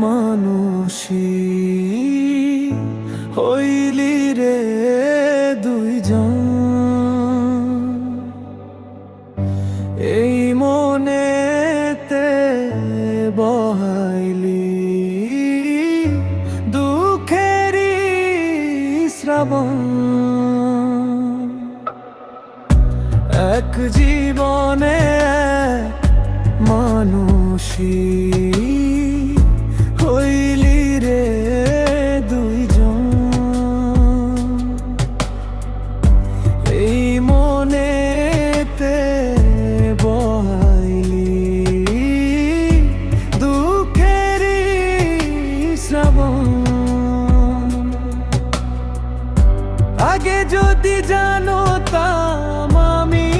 মানুষই হইলি রে দুইজন। এই মনেতে বহাইলি দুঃখেরই শ্রাবণ। এক জীবনে মানুষই হইলি রে দুইজন। এই মনেতে বহাইলি দুঃখেরই শ্রাবণ। আগে যদি জানতাম আমি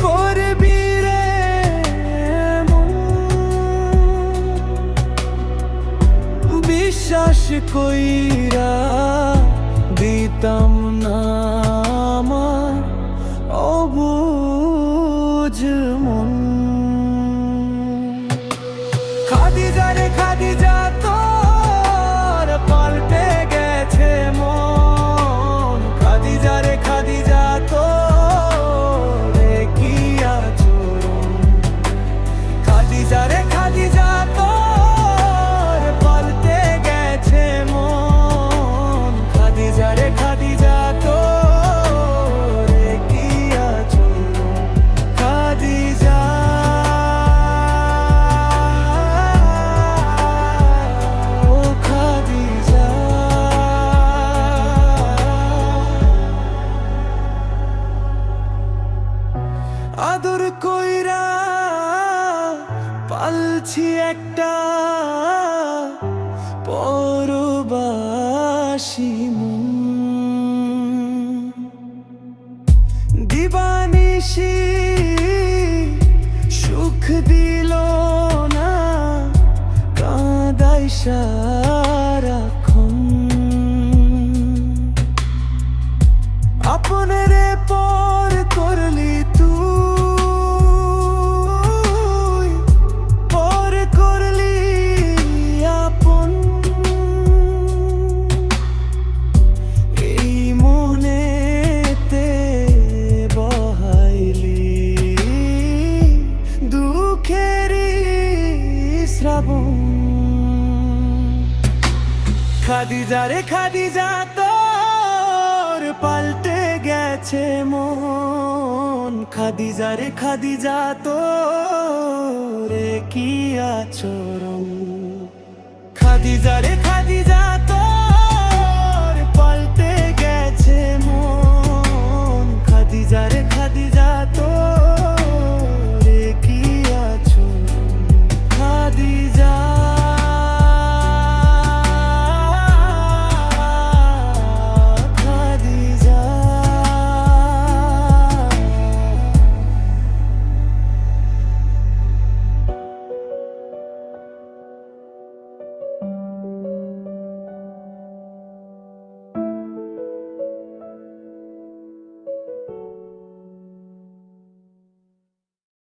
করবি রে এমন, বিশ্বাস কইরা দিতাম না আমার অবুঝ মন। খাদিজা রে খাদিজা তোর পাল্টে গেছে মন। খাদিজা রে খাদিজা তোর কি আচরণ। খাদিজা রে খাদিজা তোর পাল্টে গেছে মন। খাদিজা রে খাদিজা তোর কি আচরণ। খাদিজা আদর কইরা পালছি একটা পরবাসী মন। দিবানিশি সুখ দিল না কাঁদাই সারাক্ষণ। আপনের পর করলি তুই, পর করলি আপন। এই মনেতে বহাইলি দুঃখেরই শ্রাবণ। খাদিজা রে খাদিজা তোর পাল্টে গেছে মন। খাদিজা রে খাদিজা তোর কি আচরণ। খাদিজা রে খাদিজা